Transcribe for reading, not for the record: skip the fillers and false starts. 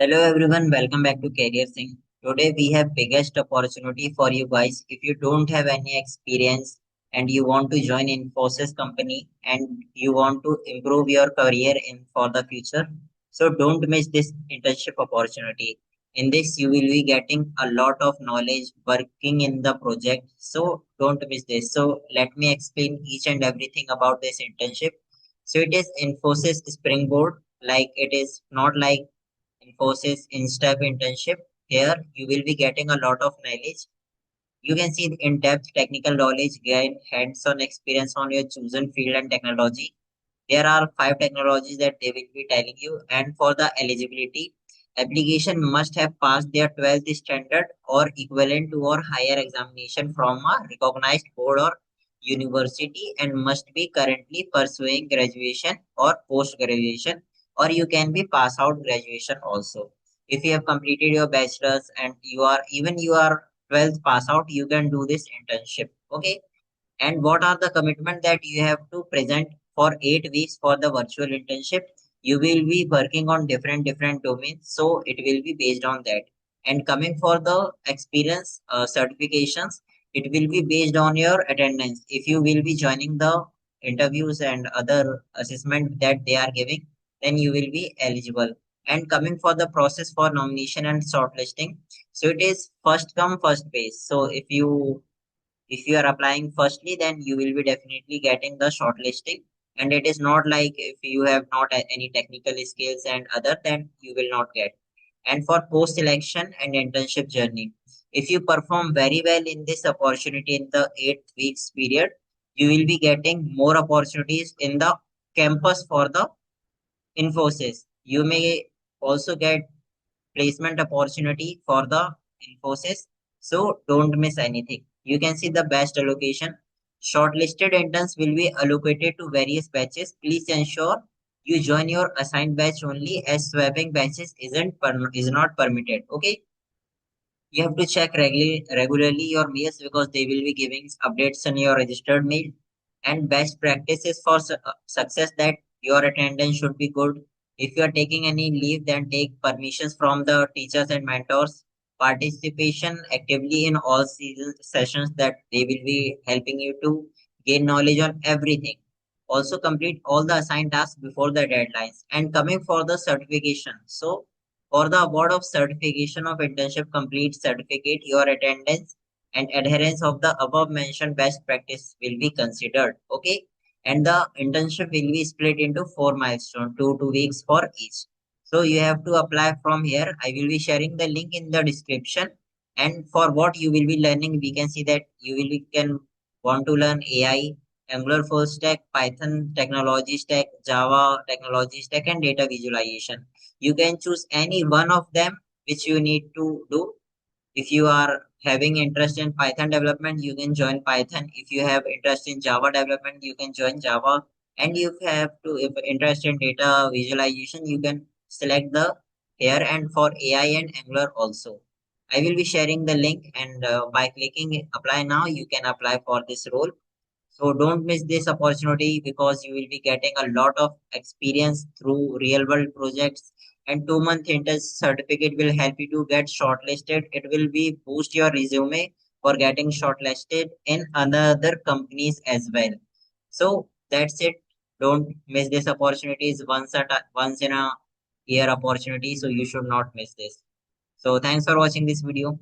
Hello everyone, welcome back to Career Sync. Today we have biggest opportunity for you guys. If you don't have any experience and you want to join Infosys company and you want to improve your career in for the future, so don't miss this internship opportunity. In this you will be getting a lot of knowledge working in the project. So don't miss this. So let me explain each and everything about this internship. So it is Infosys Springboard, like it is not like Infosys Insta internship. Here you will be getting a lot of knowledge. You can see the in-depth technical knowledge, gain hands-on experience on your chosen field and technology. There are five technologies that they will be telling you. And for the eligibility, application must have passed their 12th standard or equivalent to or higher examination from a recognized board or university and must be currently pursuing graduation or post-graduation, or you can be pass out graduation also. If you have completed your bachelor's and you are 12th pass out, you can do this internship. Okay. And what are the commitment that you have to present for 8 weeks for the virtual internship? You will be working on different domains, so it will be based on that. And coming for the experience certifications, it will be based on your attendance. If you will be joining the interviews and other assessment that they are giving, then you will be eligible. And coming for the process for nomination and shortlisting, so it is first come first base. So if you are applying firstly, then you will be definitely getting the shortlisting. And it is not like if you have not any technical skills and other, then you will not get. And for post selection and internship journey, if you perform very well in this opportunity in the 8 weeks period, you will be getting more opportunities in the campus for the Infosys. You may also get placement opportunity for the Infosys. So don't miss anything. You can see the best allocation. Shortlisted interns will be allocated to various batches. Please ensure you join your assigned batch only as swapping batches is not permitted. Okay. You have to check regularly your mails because they will be giving updates on your registered mail. And best practices for success that your attendance should be good. If you are taking any leave, then take permissions from the teachers and mentors. Participation actively in all season sessions that they will be helping you to gain knowledge on everything. Also complete all the assigned tasks before the deadlines. And coming for the certification. So for the award of certification of internship complete certificate, your attendance and adherence of the above mentioned best practice will be considered. Okay. And the internship will be split into four milestones, 2 weeks for each. So you have to apply from here. I will be sharing the link in the description. And for what you will be learning, we can see that can want to learn AI, Angular full stack, Python technology stack, Java technology stack, and data visualization. You can choose any one of them which you need to do. If you are having interest in Python development, you can join Python. If you have interest in Java development, you can join Java. And if interest in data visualization, you can select the here. And for AI and Angular also, I will be sharing the link, and by clicking apply now, you can apply for this role. So don't miss this opportunity because you will be getting a lot of experience through real world projects, and 2 month intern certificate will help you to get shortlisted. It will be boost your resume for getting shortlisted in another companies as well. So that's it. Don't miss this opportunity. It's once in a year opportunity. So you should not miss this. So thanks for watching this video.